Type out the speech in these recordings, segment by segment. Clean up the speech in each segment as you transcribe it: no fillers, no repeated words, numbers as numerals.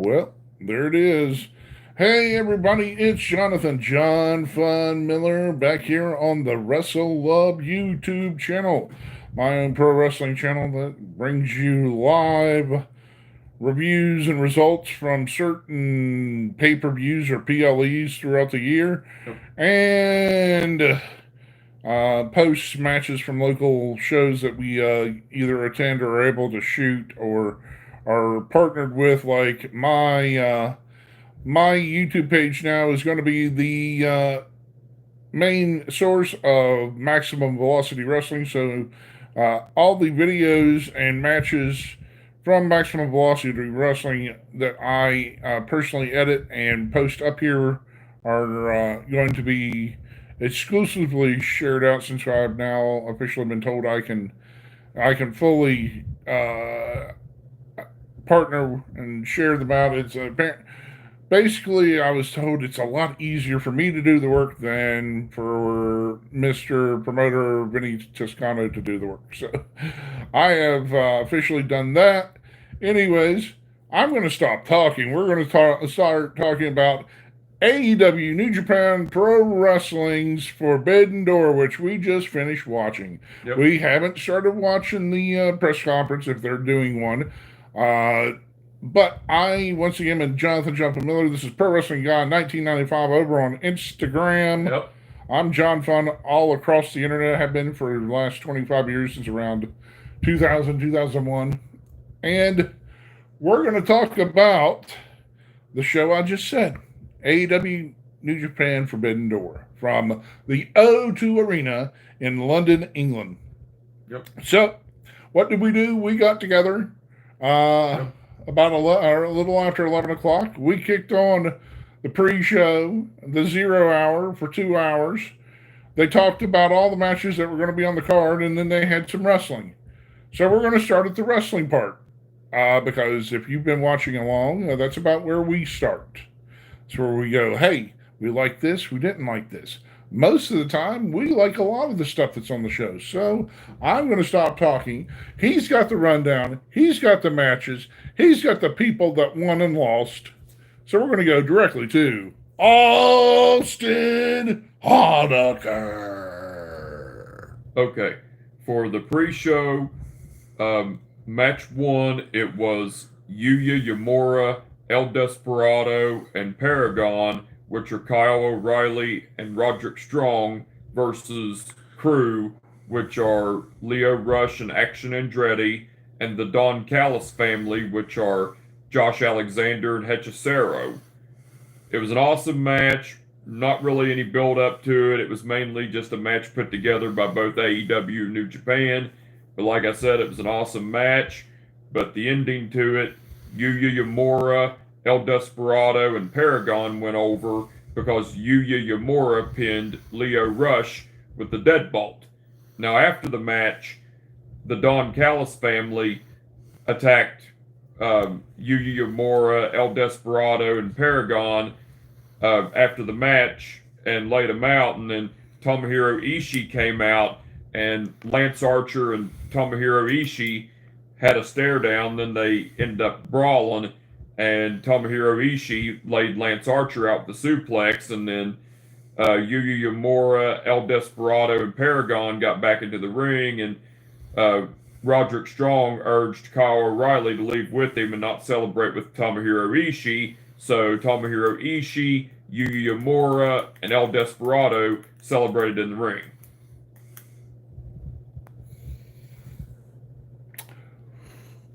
Well, there it is. Hey, everybody, it's Jonathan John Fun Miller back here on the Wrestle Love YouTube channel, my own pro wrestling channel that brings you live reviews and results from certain pay-per-views or PLEs throughout the year, and posts matches from local shows that we either attend or are able to shoot or are partnered with. Like my YouTube page now is going to be the main source of Maximum Velocity Wrestling. So all the videos and matches from Maximum Velocity Wrestling that I personally edit and post up here are going to be exclusively shared out, since I've now officially been told I can fully partner and share them out. It's basically, I was told it's a lot easier for me to do the work than for Mr. Promoter Vinny Toscano to do the work. So I have officially done that. Anyways, I'm going to stop talking. We're going to start talking about AEW, New Japan Pro Wrestling's Forbidden Door, which we just finished watching. Yep. We haven't started watching the press conference, if they're doing one. But I, once again, am Jonathan John Miller. This is Pro Wrestling Guy 1995 over on Instagram. Yep. I'm John Fun all across the internet. I have been for the last 25 years, since around 2000, 2001. And we're going to talk about the show I just said, AEW New Japan Forbidden Door, from the O2 Arena in London, England. Yep. So, what did we do? We got together about a little after 11 o'clock. We kicked on the pre-show, the 0 hour, for 2 hours. They talked about all the matches that were going to be on the card, and then they had some wrestling. So we're going to start at the wrestling part, because if you've been watching along, that's about where we start. It's where we go, hey, we like this, we didn't like this. Most of the time, we like a lot of the stuff that's on the show. So I'm going to stop talking. He's got the rundown. He's got the matches. He's got the people that won and lost. So we're going to go directly to Austin Honaker. Okay. For the pre-show, match one, it was Yuya Uemura, El Desperado, and Paragon, which are Kyle O'Reilly and Roderick Strong, versus Crew, which are Leo Rush and Action Andretti, and the Don Callis family, which are Josh Alexander and Hechicero. It was an awesome match. Not really any build up to it. It was mainly just a match put together by both AEW and New Japan. But like I said, it was an awesome match. But the ending to it, Yuya Uemura, El Desperado, and Paragon went over because Yuya Uemura pinned Leo Rush with the deadbolt. Now, after the match, the Don Callis family attacked Yuya Uemura, El Desperado, and Paragon after the match and laid them out. And then Tomohiro Ishii came out, and Lance Archer and Tomohiro Ishii had a stare down. Then they ended up brawling, and Tomohiro Ishii laid Lance Archer out with the suplex, and then Yuya Uemura, El Desperado, and Paragon got back into the ring, and Roderick Strong urged Kyle O'Reilly to leave with him and not celebrate with Tomohiro Ishii. So Tomohiro Ishii, Yuya Uemura, and El Desperado celebrated in the ring.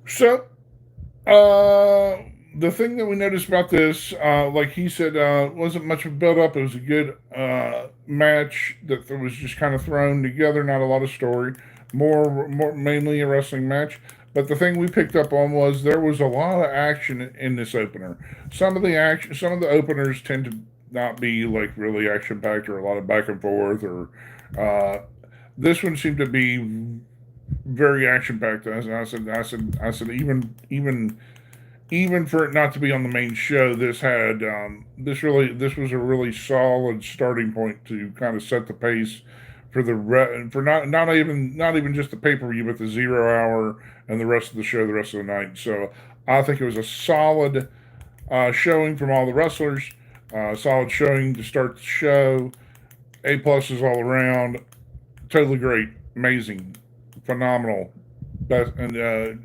So, the thing that we noticed about this, like he said, wasn't much of a build-up. It was a good match that was just kind of thrown together, not a lot of story. More mainly a wrestling match. But the thing we picked up on was there was a lot of action in this opener. Some of the openers tend to not be like really action-packed, or a lot of back and forth. Or this one seemed to be very action-packed. I said, even for it not to be on the main show, this was a really solid starting point to kind of set the pace for not even just the pay-per-view, but the 0 hour and the rest of the show, the rest of the night. So I think it was a solid showing from all the wrestlers. Solid showing to start the show. A pluses all around. Totally great, amazing, phenomenal, best, and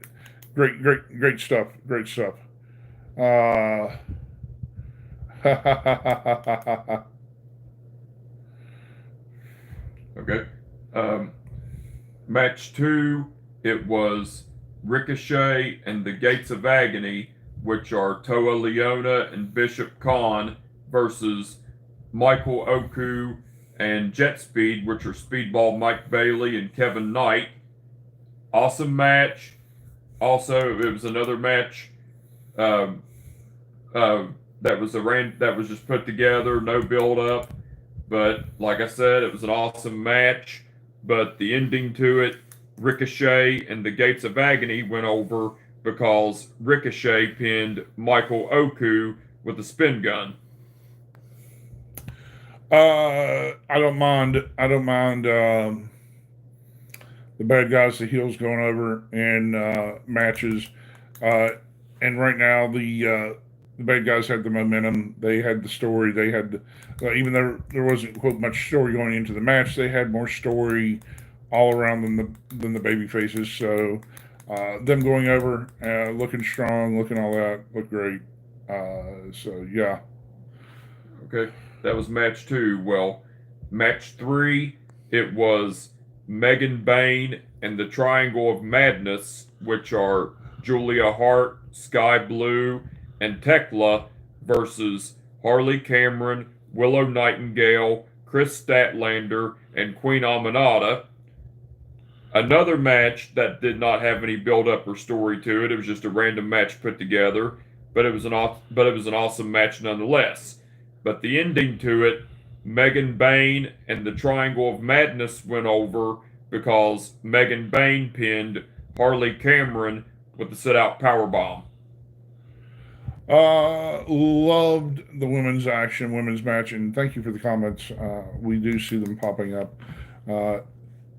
great stuff. Great stuff. Uh, Okay. Match 2, it was Ricochet and the Gates of Agony, which are Toa Leona and Bishop Khan, versus Michael Oku and Jet Speed, which are Speedball Mike Bailey and Kevin Knight. Awesome match. Also, it was another match um, that was just put together, no build up. But like I said, it was an awesome match. But the ending to it, Ricochet and the Gates of Agony went over because Ricochet pinned Michael Oku with a spin gun. I don't mind. I don't mind the bad guys, the heels going over in matches. And right now, the bad guys had the momentum. They had the story. They had, even though there wasn't quote much story going into the match, they had more story all around than the baby faces. So them going over, looking strong, looking all that, looked great. So yeah. Okay, that was match 2. Well, match 3, it was Megan Bain and the Triangle of Madness, which are Julia Hart, Sky Blue, and Tekla, versus Harley Cameron, Willow Nightingale, Chris Statlander, and Queen Aminata. Another match that did not have any build-up or story to it. It was just a random match put together, but it was an awesome match nonetheless. But the ending to it, Megan Bain and the Triangle of Madness went over because Megan Bain pinned Harley Cameron with the sit-out powerbomb. Loved the women's match, and thank you for the comments. We do see them popping up.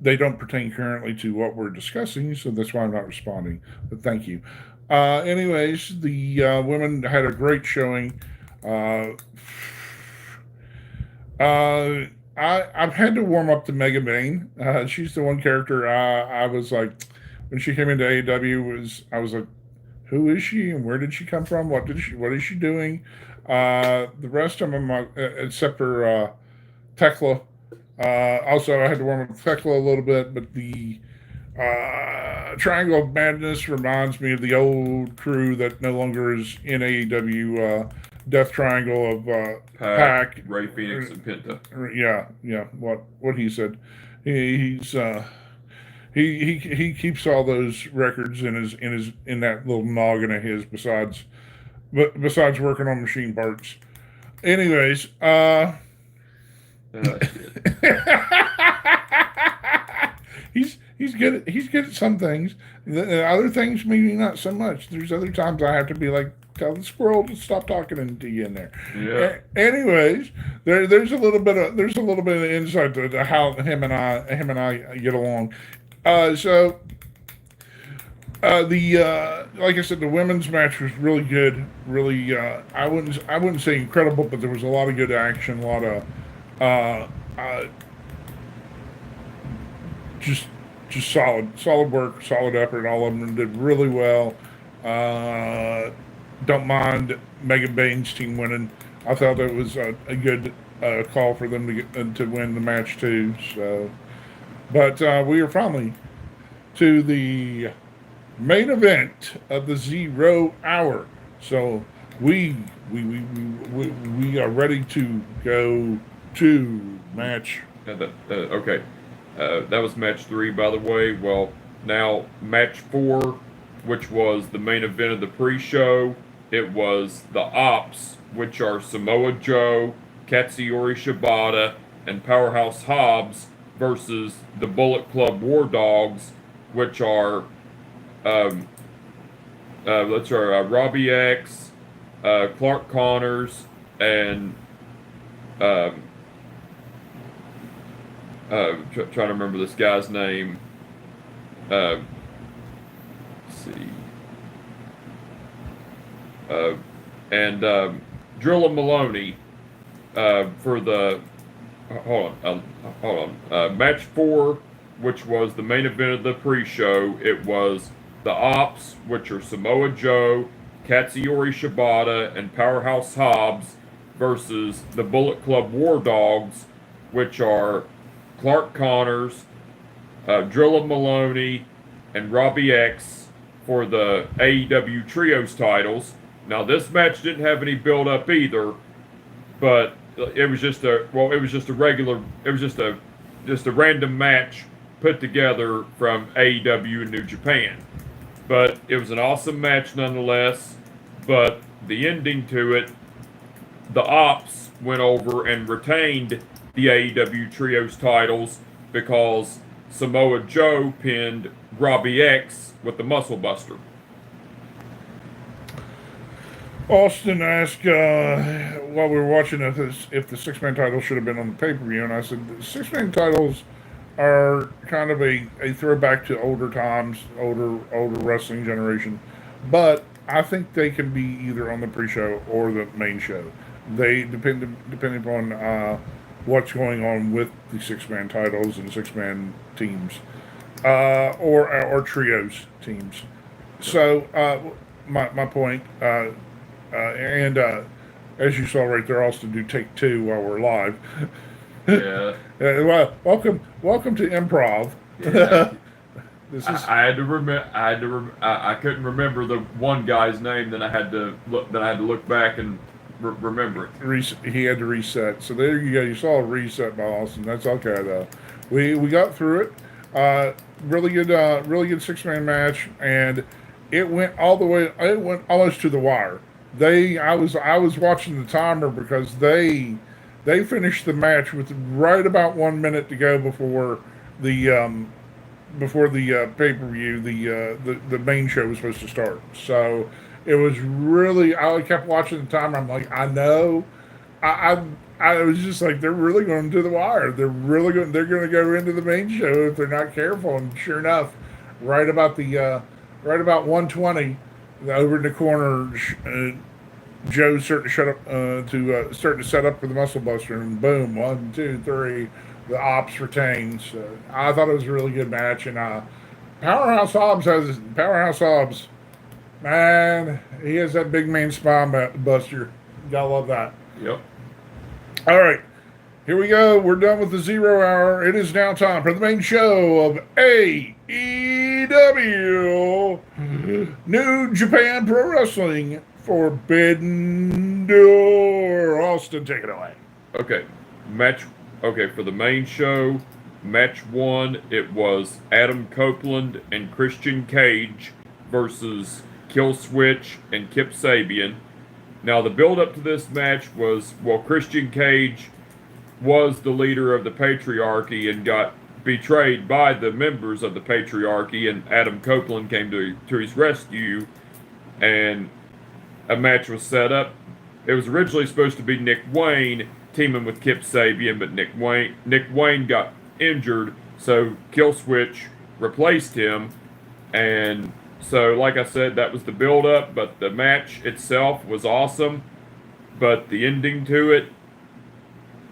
They don't pertain currently to what we're discussing, so that's why I'm not responding. But thank you. Anyways, the women had a great showing. I've had to warm up to Mega Bain. She's the one character I was like, when she came into AEW, I was like, who is she and where did she come from? What is she doing? The rest of them, except for Tekla. Also, I had to warm up Tekla a little bit, but the Triangle of Madness reminds me of the old crew that no longer is in AEW. Death Triangle of Pac, Ray Phoenix, and Penta. Yeah. What he said. He keeps all those records in that little noggin of his. Besides working on machine parts. Anyways, he's good at some things. The other things maybe not so much. There's other times I have to be like, tell the squirrel to stop talking to you in there. Yeah. Anyways, there's a little bit of insight to how him and I get along. So like I said, the women's match was really good. Really, I wouldn't say incredible, but there was a lot of good action, a lot of just solid work, solid effort. All of them did really well. Don't mind Megan Bain's team winning. I thought it was a good call for them to win the match too. So, but we are finally to the main event of the 0 hour. So we are ready to go to match. Okay. That was match 3, by the way. Well, now match 4, which was the main event of the pre-show. It was the Ops, which are Samoa Joe, Katsuyori Shibata, and Powerhouse Hobbs, versus the Bullet Club War Dogs, which are Robbie X, Clark Connors, and trying to remember this guy's name. Let's see. and Drilla Maloney for the hold on match 4, which was the main event of the pre-show. It was the Ops, which are Samoa Joe, Katsuyori Shibata, and Powerhouse Hobbs versus the Bullet Club War Dogs, which are Clark Connors, Drilla Maloney, and Robbie X for the AEW Trios titles. Now this match didn't have any build up either, but it was just a random match put together from AEW and New Japan. But it was an awesome match nonetheless. But the ending to it, the Ops went over and retained the AEW Trios titles because Samoa Joe pinned Robbie X with the Muscle Buster. Austin asked while we were watching if the 6-man title should have been on the pay-per-view, and I said the 6-man titles are kind of a throwback to older times, older wrestling generation, but I think they can be either on the pre-show or the main show. They depending upon what's going on with the 6-man titles and 6-man teams, or trios teams. So my point. And as you saw right there, Austin do take 2 while we're live. Yeah. Well, welcome to improv. Yeah. I had to remember. I couldn't remember the one guy's name. Then I had to look back and remember it. He had to reset. So there you go. You saw a reset by Austin. That's okay though. We got through it. Really good 6-man match, and it went all the way. It went almost to the wire. I was watching the timer because they finished the match with right about 1 minute to go before the pay-per-view, the main show was supposed to start. So it was really, I kept watching the timer. I'm like, I know, I was just like, they're really going to the wire. They're going to go into the main show if they're not careful. And sure enough, right about 1:20. Over in the corner, Joe's starting to set up for the Muscle Buster, and boom, 1, 2, 3, the Ops retains. I thought it was a really good match, and Powerhouse Hobbs, man, he has that big man spine buster. You gotta love that. Yep. All right, here we go. We're done with the 0 hour. It is now time for the main show of AEW New Japan Pro Wrestling Forbidden Door. Austin, take it away. Okay, for the main show, match 1, it was Adam Copeland and Christian Cage versus Killswitch and Kip Sabian. Now, the build-up to this match was, Christian Cage was the leader of the Patriarchy and got betrayed by the members of the Patriarchy, and Adam Copeland came to his rescue, and a match was set up. It was originally supposed to be Nick Wayne teaming with Kip Sabian, but Nick Wayne got injured, so Killswitch replaced him, and so, like I said, that was the build-up, but the match itself was awesome, but the ending to it,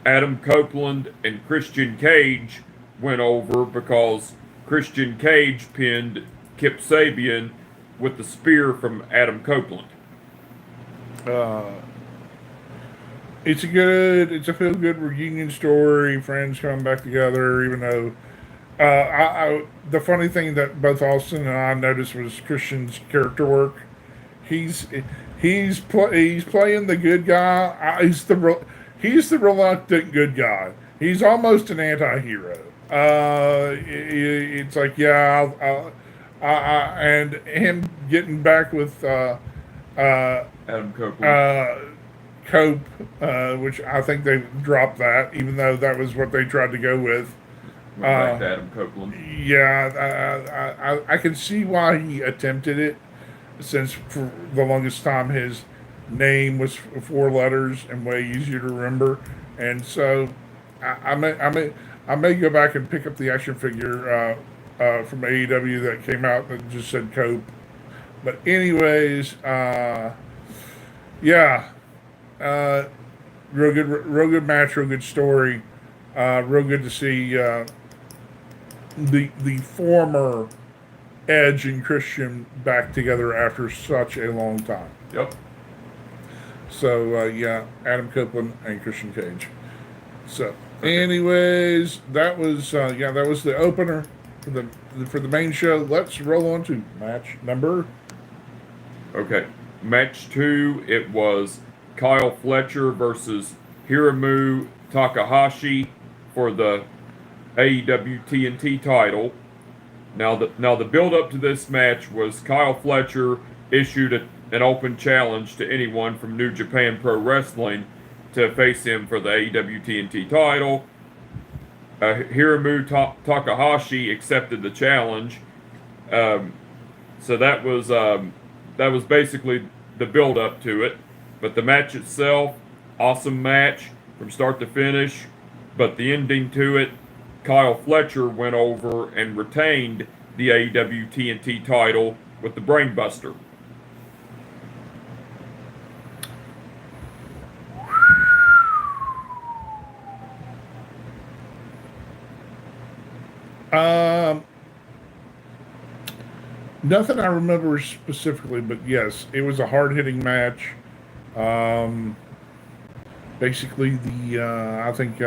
Adam Copeland and Christian Cage went over because Christian Cage pinned Kip Sabian with the spear from Adam Copeland. It's a feel-good reunion story. Friends coming back together, even though the funny thing that both Austin and I noticed was Christian's character work. He's playing the good guy. He's the reluctant good guy. He's almost an anti-hero. It's like, yeah, and him getting back with Adam Copeland. Cope, which I think they dropped that, even though that was what they tried to go with. Back to Adam Copeland. Yeah, I can see why he attempted it, since for the longest time his name was 4 letters and way easier to remember, and so I may go back and pick up the action figure from AEW that came out that just said Cope. But anyways, Yeah, real good match, real good story. Real good to see the former Edge and Christian back together after such a long time. Yep. So yeah, Adam Copeland and Christian Cage. So, Okay. anyways, that was the opener for the main show. Let's roll on to match number. Okay. Match 2, it was Kyle Fletcher versus Hiromu Takahashi for the AEW TNT title. Now the build up to this match was Kyle Fletcher issued an open challenge to anyone from New Japan Pro Wrestling to face him for the AEW TNT title. Hiromu Takahashi accepted the challenge. Um, so that was basically the build up to it. But the match itself, awesome match from start to finish. But the ending to it, Kyle Fletcher went over and retained the AEW TNT title with the Brainbuster. Um, Nothing I remember specifically, but yes, it was a hard hitting match. Um, Basically, the I think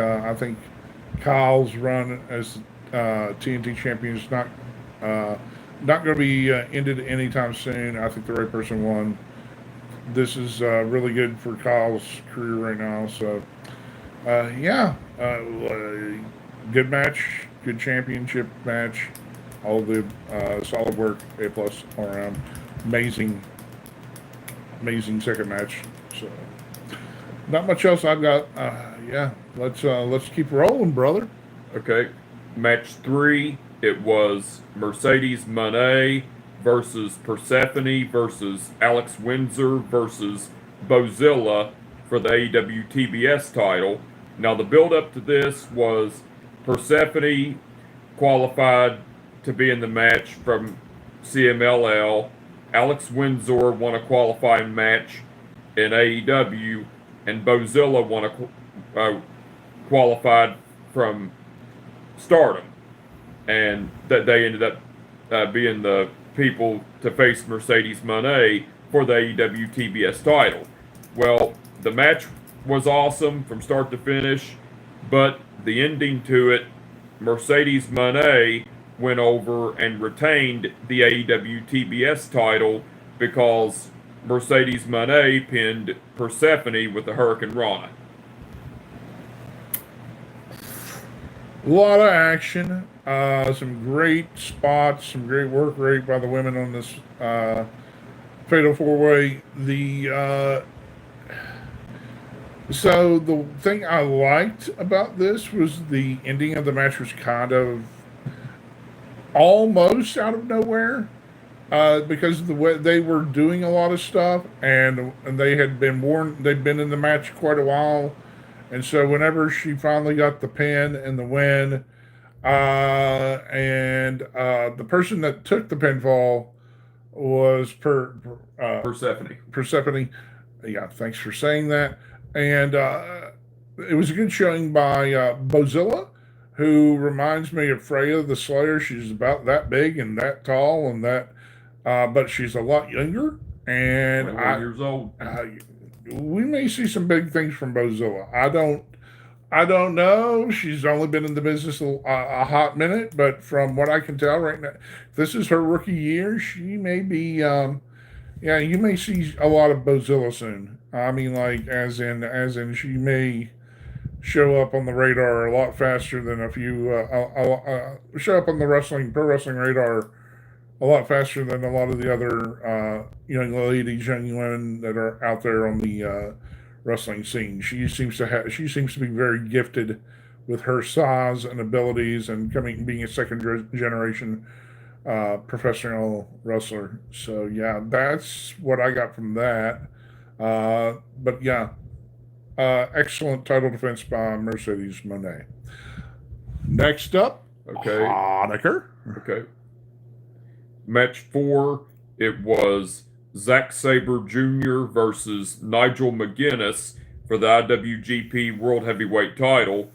Kyle's run as TNT champion is uh, not going to be ended anytime soon. I think the right person won. This is really good for Kyle's career right now. So yeah, good match, good championship match. All the solid work, A plus all around. Amazing, amazing second match. So not much else I've got. Yeah, let's keep rolling, brother. Okay. Match 3, it was Mercedes Moné versus Persephone versus Alex Windsor versus Bozilla for the AEW TBS title. Now, the build up to this was Persephone qualified to be in the match from CMLL. Alex Windsor won a qualifying match in AEW, and Bozilla won qualified from Stardom, and that they ended up being the people to face Mercedes Moné for the AEW TBS title. Well, the match was awesome from start to finish, but the ending to it, Mercedes Moné went over and retained the AEW TBS title because Mercedes Moné pinned Persephone with the Hurricane Rana. A lot of action, some great spots, some great work rate by the women on this fatal four way. So the thing I liked about this was the ending of the match was kind of almost out of nowhere. Because of the way they were doing a lot of stuff, and they had been warned, they'd been in the match quite a while, and so whenever she finally got the pin and the win, and the person that took the pinfall was Persephone. Persephone. Yeah, thanks for saying that. And it was a good showing by Bozilla, who reminds me of Freya the Slayer. She's about that big and that tall and that, but she's a lot younger. And 21 years old. We may see some big things from Bozilla. I don't know. She's only been in the business a hot minute, but from what I can tell right now, this is her rookie year. She may be. Yeah, you may see a lot of Bozilla soon. I mean, like as in, she may show up on the radar a lot faster than a few. Show up on the pro wrestling radar a lot faster than a lot of the other young ladies, young women that are out there on the wrestling scene. She seems to be very gifted with her size and abilities, and being a second generation professional wrestler. So yeah, that's what I got from that. But yeah, excellent title defense by Mercedes Moné. Next up, Okay. Honecker. Okay. Match 4, it was Zack Sabre Jr. versus Nigel McGuinness for the IWGP World Heavyweight title.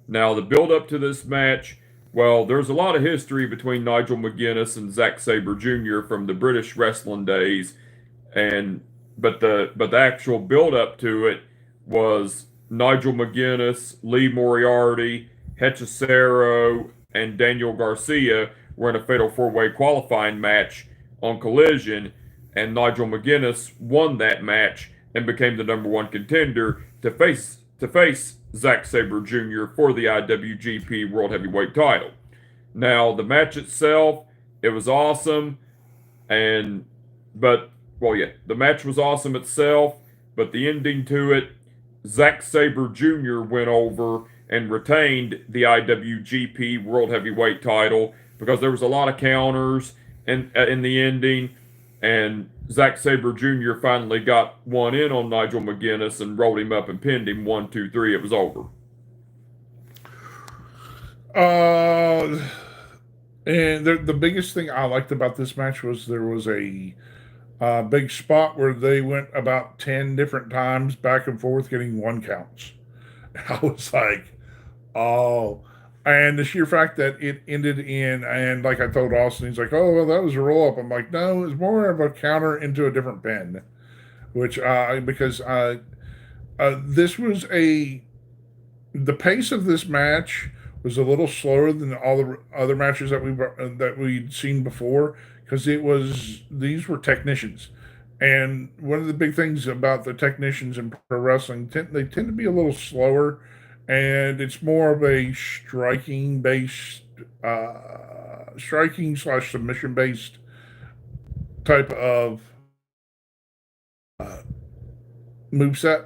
Now, the build up to this match, well, there's a lot of history between Nigel McGuinness and Zack Sabre Jr. from the British wrestling days, and but the actual build up to it was Nigel McGuinness, Lee Moriarty, Hechicero, and Daniel Garcia were in a fatal four-way qualifying match on Collision, and Nigel McGuinness won that match and became the number one contender to face Zack Sabre Jr. for the IWGP World Heavyweight title. Now, the match itself, it was awesome, and but well, yeah, the match was awesome itself, but the ending to it, Zack Sabre Jr. went over and retained the IWGP World Heavyweight title because there was a lot of counters in the ending, and Zack Sabre Jr. finally got one in on Nigel McGuinness and rolled him up and pinned him 1, 2, 3. It was over. And the biggest thing I liked about this match was there was a big spot where they went about 10 different times back and forth getting one counts. I was like, oh. And the sheer fact that it ended in, and like I told Austin, he's like, oh, well, that was a roll up. I'm like, no, it was more of a counter into a different pin, which, because this was the pace of this match was a little slower than all the other matches that we'd seen before because these were technicians, and one of the big things about the technicians in pro wrestling they tend to be a little slower, and it's more of a striking slash submission based type of moveset.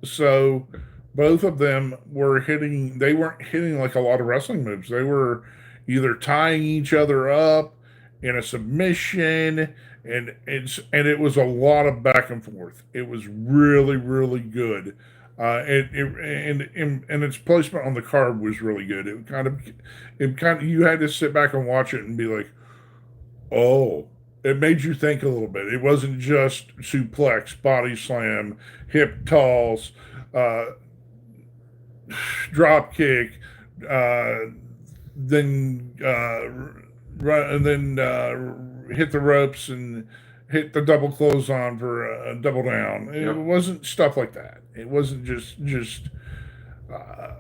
So both of them they weren't hitting like a lot of wrestling moves. They were either tying each other up in a submission, and it was a lot of back and forth. It was really, really good. And its placement on the card was really good. You had to sit back and watch it and be like, oh, it made you think a little bit. It wasn't just suplex, body slam, hip toss, uh, drop kick, then run, and then hit the ropes and hit the double clothesline for a double down. It Yep. wasn't stuff like that. It wasn't just. Uh,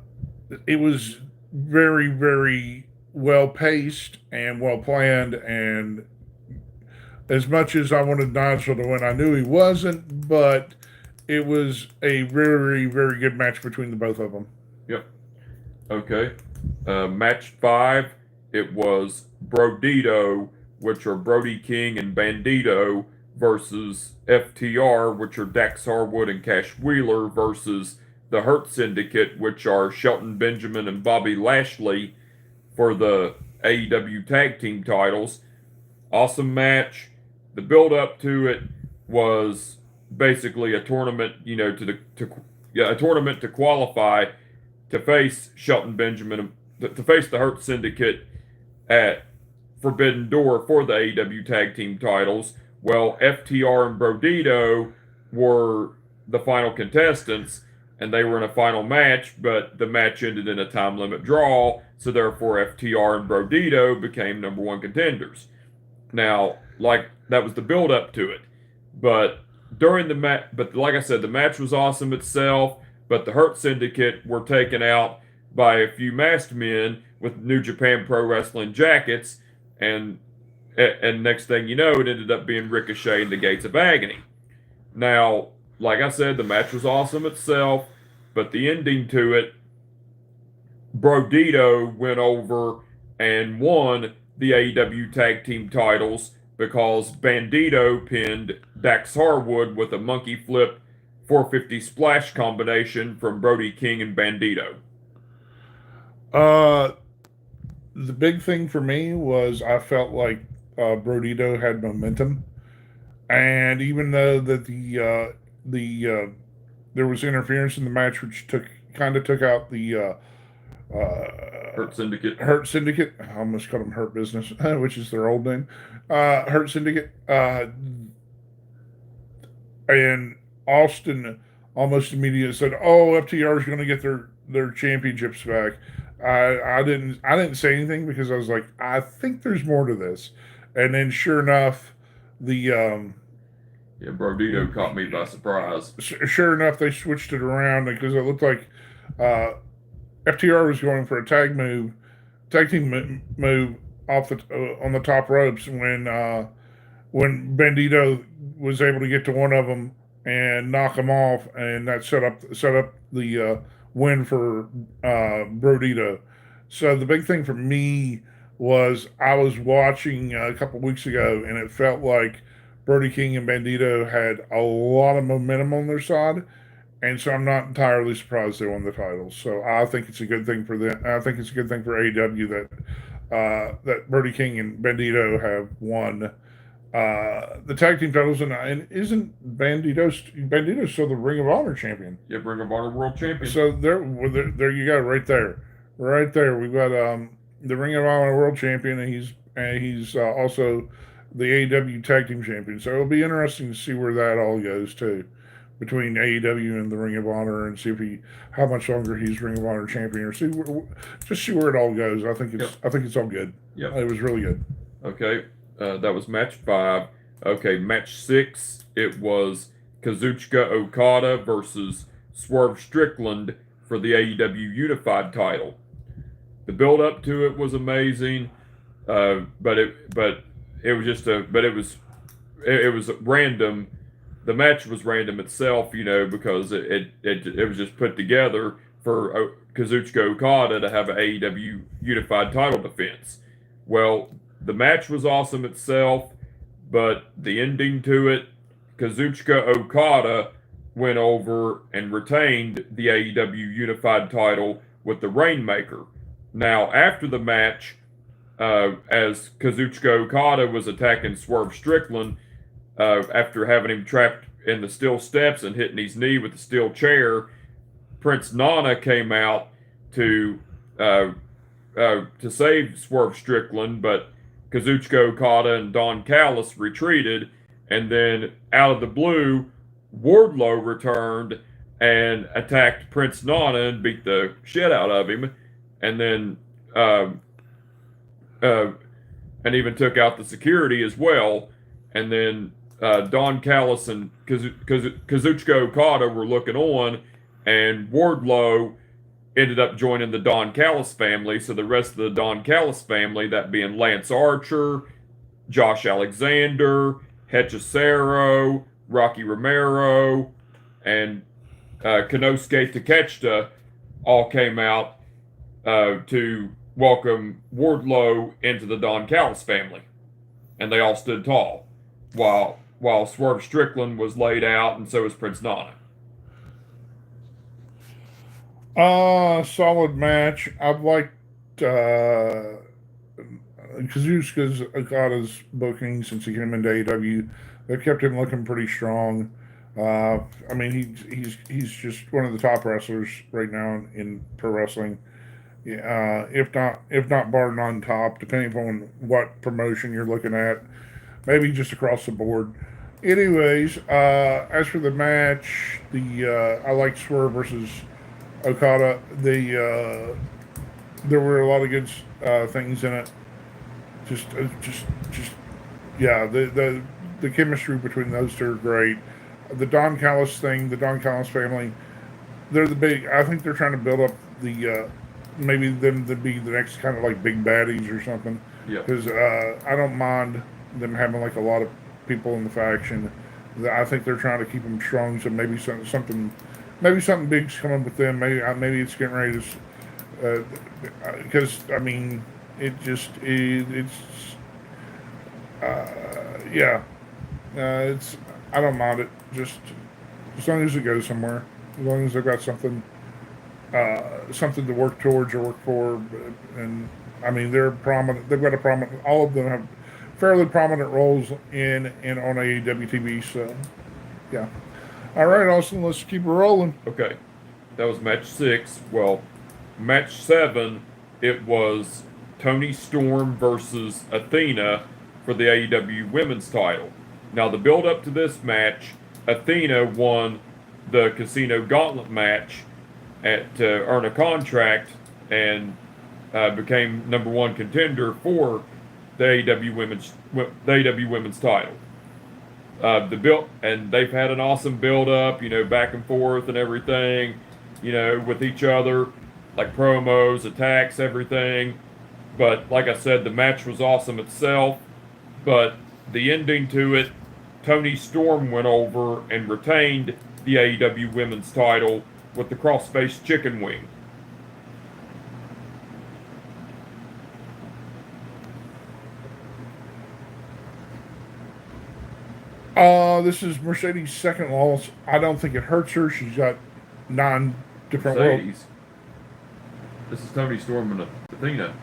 it was very, very well paced and well planned, and as much as I wanted Nigel to win, I knew he wasn't, but it was a very, very good match between the both of them. Yep. Okay. Match 5, it was Brodito, which are Brody King and Bandito, versus FTR, which are Dax Harwood and Cash Wheeler, versus the Hurt Syndicate, which are Shelton Benjamin and Bobby Lashley for the AEW Tag Team titles. Awesome match. The build up to it was basically a tournament, a tournament to qualify to face Shelton Benjamin, to face the Hurt Syndicate at Forbidden Door for the AEW Tag Team titles. Well, FTR and Brodito were the final contestants, and they were in a final match, but the match ended in a time limit draw, so therefore FTR and Brodito became number one contenders. Now, like, that was the build up to it. But during the match, but like I said, the match was awesome itself, but the Hurt Syndicate were taken out by a few masked men with New Japan Pro Wrestling jackets, and next thing you know, it ended up being Ricochet and the Gates of Agony. Now, like I said, the match was awesome itself, but the ending to it, Brodito went over and won the AEW Tag Team titles because Bandito pinned Dax Harwood with a monkey flip 450 splash combination from Brody King and Bandito. The big thing for me was I felt like Brodito had momentum, and even though that there was interference in the match, which took out the Hurt Syndicate. Hurt Syndicate. I almost called them Hurt Business, which is their old name. Hurt Syndicate. and Austin almost immediately said, "Oh, FTR is going to get their championships back." I didn't say anything because I was like, I think there's more to this. And then sure enough, the Yeah, Brodito caught me by surprise. sure enough they switched it around because it looked like uh, FTR was going for a tag team move off the on the top ropes when Bandito was able to get to one of them and knock him off, and that set up the win for Brodito. So the big thing for me was I was watching a couple weeks ago, and it felt like Brody King and Bandito had a lot of momentum on their side, and so I'm not entirely surprised they won the titles. So I think it's a good thing for them. I think it's a good thing for AEW that Brody King and Bandito have won the tag team titles, and isn't Bandito still the Ring of Honor champion? Yeah, Ring of Honor World Champion. So there you go, right there. We've got the Ring of Honor World Champion, and he's also the AEW Tag Team Champion. So it'll be interesting to see where that all goes too, between AEW and the Ring of Honor, and see how much longer he's Ring of Honor champion, or just see where it all goes. I think it's all good. Yep. It was really good. Okay, that was match 5. Okay, match 6. It was Kazuchika Okada versus Swerve Strickland for the AEW Unified title. The build up to it was amazing, but it was random. The match was random itself, because it was just put together for Kazuchika Okada to have an AEW Unified title defense. Well, the match was awesome itself, but the ending to it, Kazuchika Okada went over and retained the AEW Unified title with the Rainmaker. Now, after the match, as Kazuchika Okada was attacking Swerve Strickland, after having him trapped in the steel steps and hitting his knee with the steel chair, Prince Nana came out to save Swerve Strickland, but Kazuchika Okada and Don Callis retreated, and then out of the blue, Wardlow returned and attacked Prince Nana and beat the shit out of him, and then and even took out the security as well. And then Don Callis and Kazuchika Okada were looking on, and Wardlow ended up joining the Don Callis family. So the rest of the Don Callis family, that being Lance Archer, Josh Alexander, Hechicero, Rocky Romero, and Konosuke Takeshita, all came out to welcome Wardlow into the Don Callis family. And they all stood tall, while Swerve Strickland was laid out, and so was Prince Nana. Solid match. I've liked Kazuchika Okada's booking since he came into AEW. They've kept him looking pretty strong. I mean, he's just one of the top wrestlers right now in pro wrestling. If not bar none top, depending upon what promotion you're looking at, maybe just across the board. Anyways, as for the match, I like Swerve versus Okada. There were a lot of good things in it. Yeah. The chemistry between those two are great. The Don Callis thing, the Don Callis family, they're the big. I think they're trying to build up the maybe them to be the next kind of like big baddies or something. Yeah. Because I don't mind them having like a lot of people in the faction. I think they're trying to keep them strong. So maybe something big's coming with them. Maybe it's getting ready to. Because I mean, it's I don't mind it. Just as long as it goes somewhere. As long as they've got something to work towards or work for. And I mean, they're prominent. They've got a prominent. All of them have fairly prominent roles in on AEW TV. So yeah. All right, Austin. Let's keep it rolling. Okay, that was match 6. Well, match 7. It was Toni Storm versus Athena for the AEW Women's title. Now, the build up to this match, Athena won the Casino Gauntlet match to earn a contract and became #1 contender for the AEW Women's title. And they've had an awesome build up, back and forth and everything, with each other, like promos, attacks, everything. But like I said, the match was awesome itself. But the ending to it, Toni Storm went over and retained the AEW Women's title with the crossface chicken wing. This is Mercedes' second loss. I don't think it hurts her. She's got 9 different worlds. This is Toni Storm and Athena.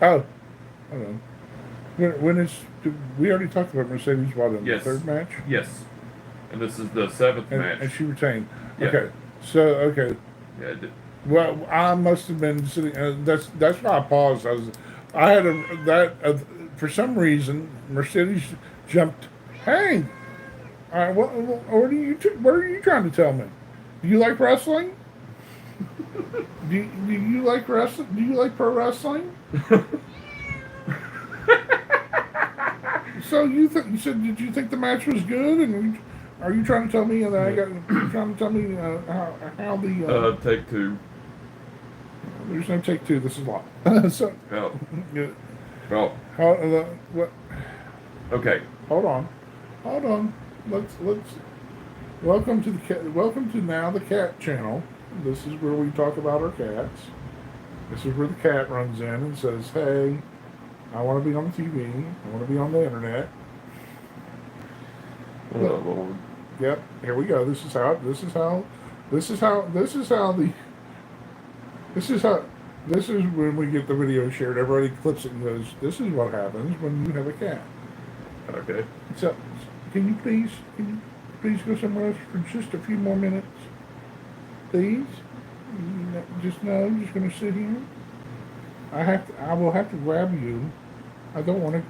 Oh, I don't know. When is we already talked about Mercedes? What in the third match? Yes, and this is the 7th match. And she retained. Yeah. Okay, so okay. Yeah. Well, I must have been sitting. That's why I paused. I had for some reason Mercedes jumped. Hey, what are you trying to tell me? Do you like wrestling? do you like wrestling? Do you like pro wrestling? So you said, did you think the match was good? And are you trying to tell me that trying to tell me how the take 2? There's no take 2. This is live. So oh. Well, what? Okay. Hold on. Let's welcome to now the cat channel. This is where we talk about our cats. This is where the cat runs in and says, "Hey, I want to be on the TV. I want to be on the internet." Oh, Lord. Yep. Here we go. This is how when we get the video shared. Everybody clips it and goes, "This is what happens when you have a cat." Okay. So, can you please go somewhere else for just a few more minutes, please? I'm just going to sit here. I will have to grab you. I don't want to.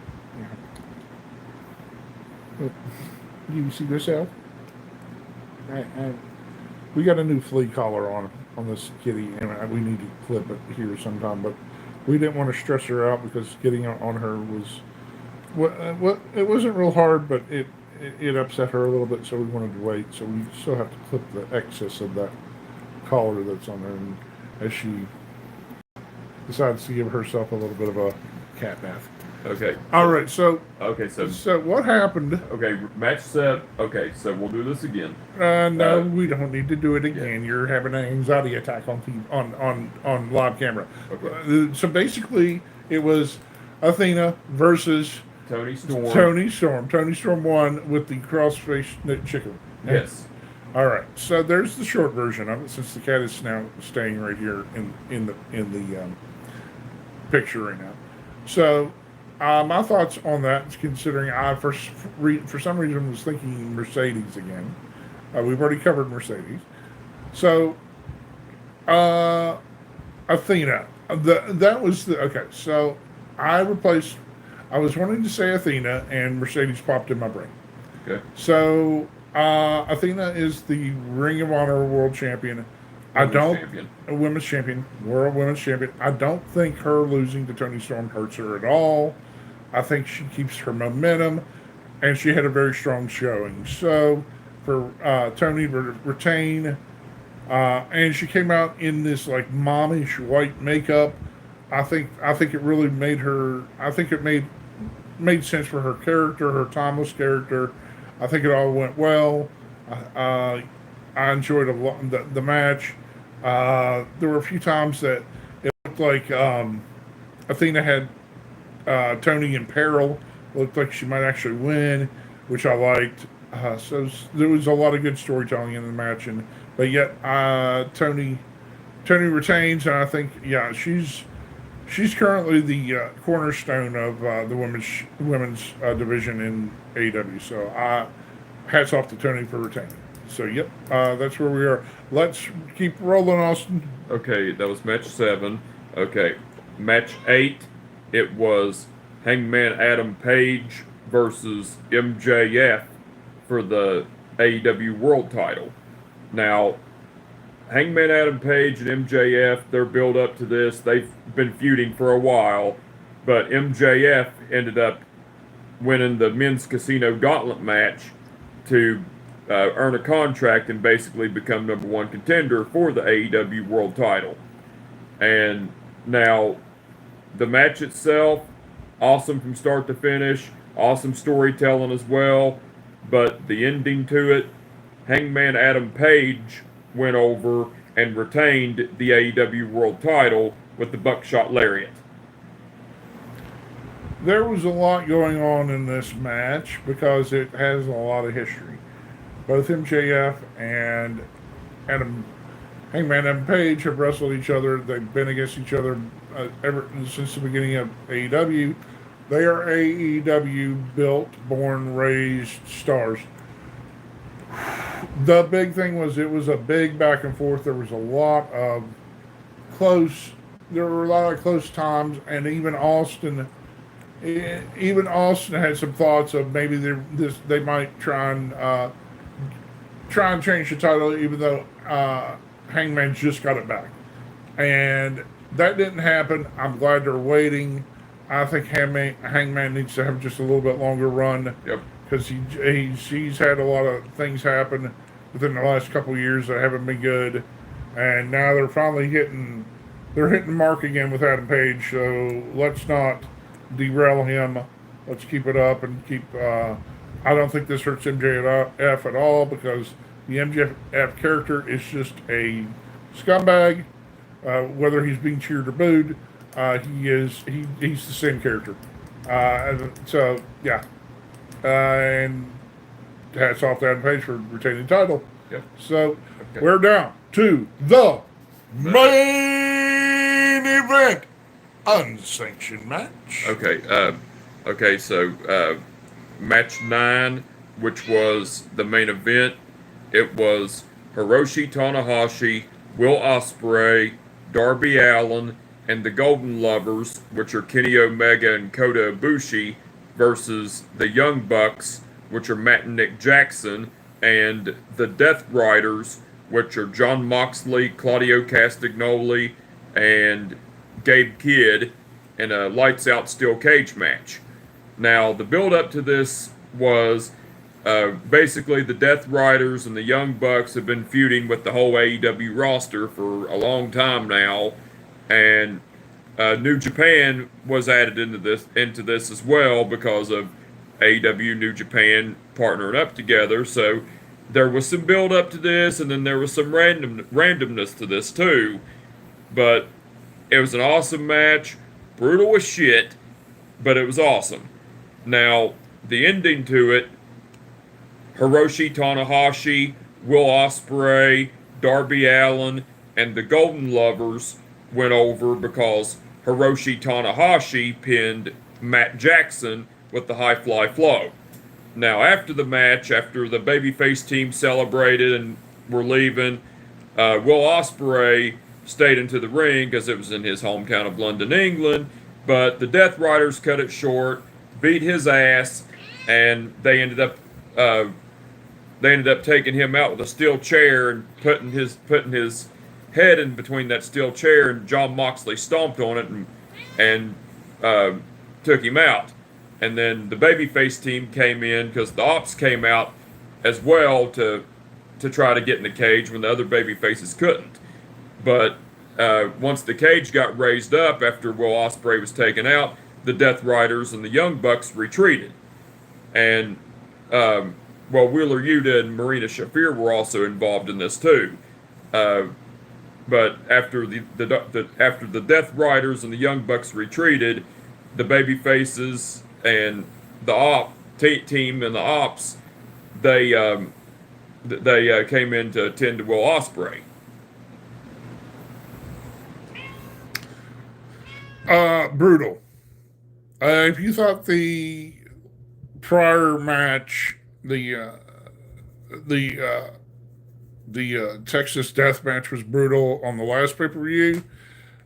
Yeah. Do you see this out? We got a new flea collar on this kitty, and we need to clip it here sometime. But we didn't want to stress her out because getting on her was. Well, it wasn't real hard, but it upset her a little bit, so we wanted to wait. So we still have to clip the excess of that collar that's on there, and as she decides to give herself a little bit of a cat bath. Okay. All right. So. Okay. So what happened? Okay. Match set. Okay. So we'll do this again. No, we don't need to do it again. Yeah. You're having an anxiety attack on live camera. Okay. So basically, it was Athena versus Toni Storm. Toni Storm won with the crossface chicken. Yes. All right. So there's the short version of it, since the cat is now staying right here in the picture right now. So my thoughts on that, considering I for some reason was thinking Mercedes again. We've already covered Mercedes. So Athena. That was the okay. So I was wanting to say Athena, and Mercedes popped in my brain. Okay. So Athena is the Ring of Honor World Champion. Women's champion, World Women's Champion. I don't think her losing to Toni Storm hurts her at all. I think she keeps her momentum, and she had a very strong showing. So for Toni to retain, and she came out in this like momish white makeup. I think it really made her. I think it made sense for her character, her timeless character. I think it all went well. I enjoyed the match. There were a few times that it looked like Athena had Toni in peril. It looked like she might actually win, which I liked. So there was a lot of good storytelling in the match, but yet Toni retains, and I think she's currently the cornerstone of the women's division in AEW. So hats off to Toni for retaining. So yep, that's where we are. Let's keep rolling, Austin. Okay, that was match 7. Okay, match 8. It was Hangman Adam Page versus MJF for the AEW World Title. Now, Hangman Adam Page and MJF, their build up to this, they've been feuding for a while, but MJF ended up winning the men's casino gauntlet match to earn a contract and basically become number one contender for the AEW World Title. And now, the match itself, awesome from start to finish, awesome storytelling as well, but the ending to it, Hangman Adam Page went over and retained the AEW World Title with the Buckshot Lariat. There was a lot going on in this match because it has a lot of history. Both MJF and Hangman Adam Page have wrestled each other. They've been against each other ever since the beginning of AEW. They are AEW built, born, raised stars. The big thing was it was a big back and forth. There was a lot of there were a lot of close times, and even Austin had some thoughts of maybe they might try and change the title, even though Hangman just got it back, and that didn't happen. I'm glad they're waiting. I think Hangman needs to have just a little bit longer run. Yep. Because he's had a lot of things happen within the last couple of years that haven't been good, and now they're finally hitting the mark again with Adam Page. So let's not derail him. Let's keep it up and keep. I don't think this hurts MJF at all because the MJF character is just a scumbag. Whether he's being cheered or booed, he's the same character. So yeah. And hats off to Adam Page for retaining the title. Yep. So we're down to the main event, unsanctioned match. Okay. So match 9, which was the main event, it was Hiroshi Tanahashi, Will Ospreay, Darby Allin, and the Golden Lovers, which are Kenny Omega and Kota Ibushi, versus the Young Bucks, which are Matt and Nick Jackson, and the Death Riders, which are Jon Moxley, Claudio Castagnoli, and Gabe Kidd, in a lights-out steel cage match. Now, the build-up to this was basically the Death Riders and the Young Bucks have been feuding with the whole AEW roster for a long time now, and New Japan was added into this as well because of AEW New Japan partnering up together. So there was some build up to this, and then there was some randomness to this too. But it was an awesome match, brutal as shit, but it was awesome. Now the ending to it, Hiroshi Tanahashi, Will Ospreay, Darby Allin, and the Golden Lovers went over because Hiroshi Tanahashi pinned Matt Jackson with the high fly flow. Now, after the match, after the babyface team celebrated and were leaving, Will Ospreay stayed into the ring because it was in his hometown of London, England. But the Death Riders cut it short, beat his ass, and they ended up taking him out with a steel chair and putting his head in between that steel chair, and Jon Moxley stomped on it and took him out. And then the babyface team came in because the Ops came out as well to try to get in the cage when the other babyfaces couldn't. But once the cage got raised up after Will Ospreay was taken out, the Death Riders and the Young Bucks retreated. And Wheeler Yuta and Marina Shafir were also involved in this too. But after the Death Riders and the Young Bucks retreated, the babyfaces and the team and the Ops, they came in to attend to Will Ospreay. Brutal. If you thought the prior match, the Texas Death Match was brutal on the last pay-per-view,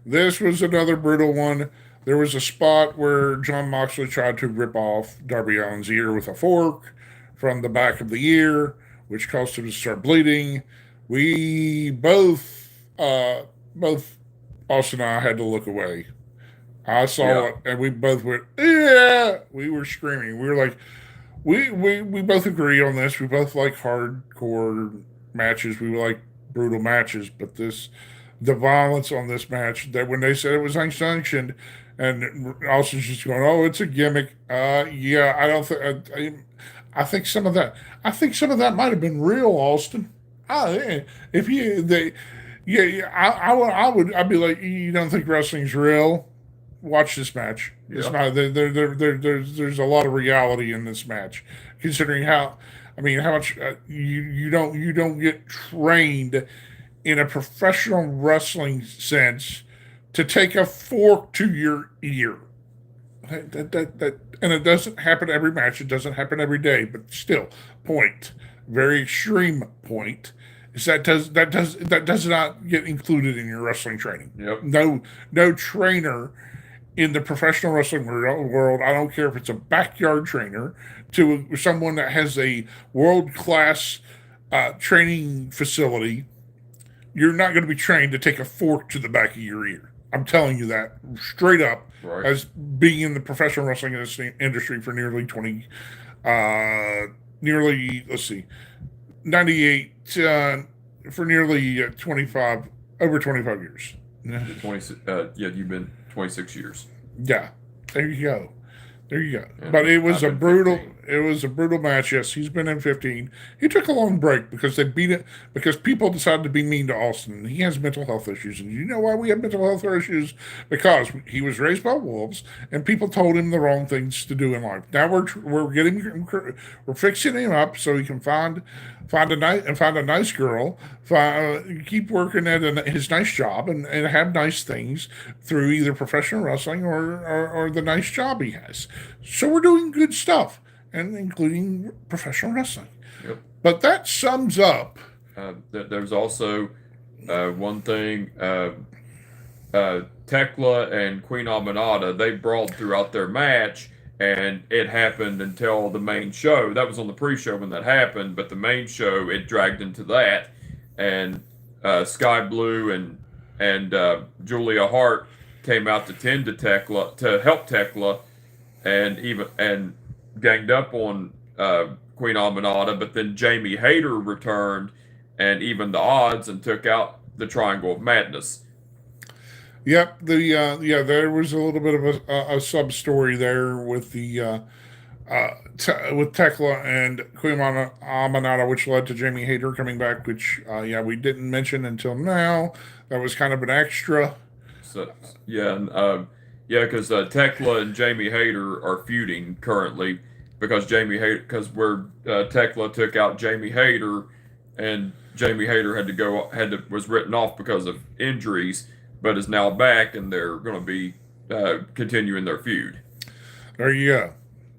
this was another brutal one. There was a spot where Jon Moxley tried to rip off Darby Allin's ear with a fork from the back of the ear, which caused him to start bleeding. We both Austin and I had to look away. I saw Yeah. it, and we both went, yeah. We were screaming. We were like, we both agree on this. We both like hardcore matches. We like brutal matches, but the violence on this match, that when they said it was unsanctioned, and Austin's just going, oh, it's a gimmick. Yeah, I don't think. I think some of that. I think some of that might have been real, Austin. If you they, yeah, I'd be like, you don't think wrestling's real? Watch this match. It's Yeah. not there's a lot of reality in this match, considering how, I mean, how much you don't get trained in a professional wrestling sense to take a fork to your ear. And it doesn't happen every match. It doesn't happen every day, but still, point, very extreme point, is that does not get included in your wrestling training. Yep. No trainer in the professional wrestling world, I don't care if it's a backyard trainer to someone that has a world class training facility, you're not going to be trained to take a fork to the back of your ear. I'm telling you that straight up, Right. as being in the professional wrestling industry for nearly 20, let's see, 98, for nearly 25, over 25 years. 26. Yeah, you've been 26 years. Yeah, there you go. There you go. And But it was I've a been brutal 15. it was a brutal match. Yes, he's been in 15. He took a long break because they beat it because people decided to be mean to Austin. He has mental health issues. And you know why we have mental health issues? Because he was raised by wolves and people told him the wrong things to do in life. Now we're fixing him up so he can find a nice girl, keep working at his nice job and have nice things through either professional wrestling or the nice job he has. So we're doing good stuff, and including professional wrestling. Yep. But that sums up. There's also one thing. Tekla and Queen Aminata, they brawled throughout their match, and it happened until the main show. That was on the pre-show when that happened, but the main show, it dragged into that, and Sky Blue and Julia Hart came out to tend to Tekla, to help Tekla, and ganged up on Queen Aminata, but then Jamie Hayter returned and evened the odds and took out the Triangle of Madness. Yep, there was a little bit of a sub story there with with Tekla and Queen Aminata, which led to Jamie Hayter coming back, which we didn't mention until now. That was kind of an extra. So because Tekla and Jamie Hayter are feuding currently because where Tekla took out Jamie Hayter, and Jamie Hayter was written off because of injuries, but is now back, and they're going to be continuing their feud. There you go.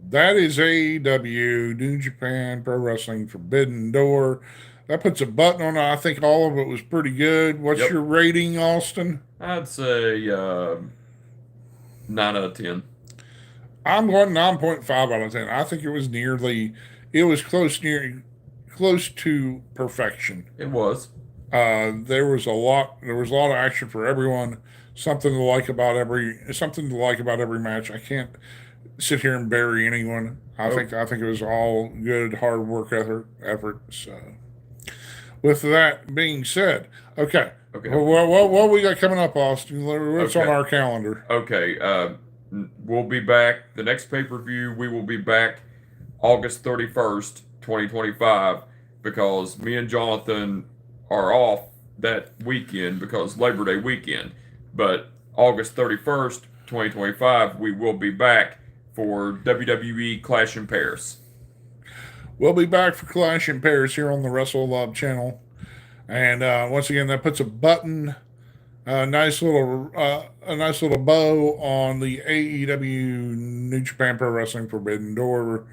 That is AEW, New Japan Pro Wrestling Forbidden Door. That puts a button on it. I think all of it was pretty good. What's Yep. your rating, Austin? I'd say 9 out of 10. I'm going 9.5 out of 10. I think it was close to perfection. It was. There was a lot of action for everyone. Something to like about every match. I can't sit here and bury anyone. I think it was all good hard work effort. So, with that being said, okay. What we got coming up, Austin? What's on our calendar? Okay. We'll be back. The next pay-per-view, we will be back August 31st, 2025, because me and Jonathan are off that weekend because Labor Day weekend. But August 31st, 2025, we will be back for WWE Clash in Paris. We'll be back for Clash in Paris here on the Wrestle Love channel. And once again, that puts a button, a nice little bow on the AEW New Japan Pro Wrestling Forbidden Door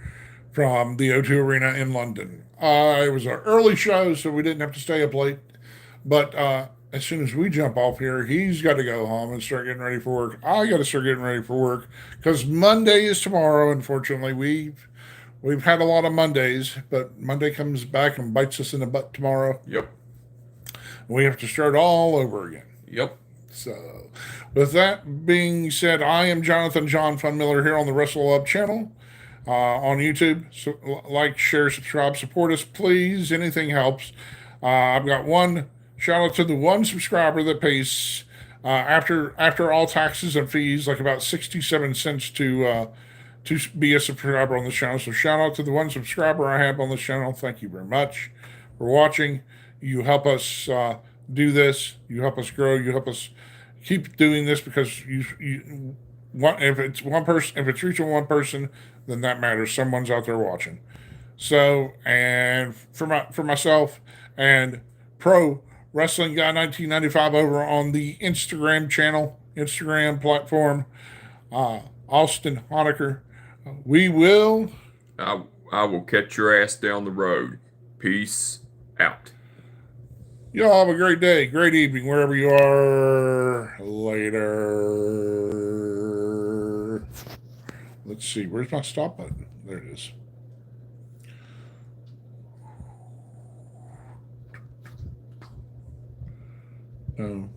from the O2 Arena in London. It was an early show, so we didn't have to stay up late. But as soon as we jump off here, he's got to go home and start getting ready for work. I got to start getting ready for work because Monday is tomorrow. Unfortunately, we've had a lot of Mondays, but Monday comes back and bites us in the butt tomorrow. Yep. We have to start all over again. Yep. So, with that being said, I am Jonathan John Fun Miller here on the Wrestle Up channel on YouTube. So, like, share, subscribe, support us, please. Anything helps. I've got one shout out to the one subscriber that pays after all taxes and fees, like about 67 cents to be a subscriber on the channel. So shout out to the one subscriber I have on the channel. Thank you very much for watching. You help us do this. You help us grow. You help us keep doing this because you want, if it's one person, if it's reaching one person, then that matters. Someone's out there watching. So, and for myself and Pro Wrestling Guy 1995 over on the Instagram platform, Austin Honecker, we will. I will catch your ass down the road. Peace out. Y'all have a great day, great evening, wherever you are. Later. Let's see, where's my stop button? There it is. No.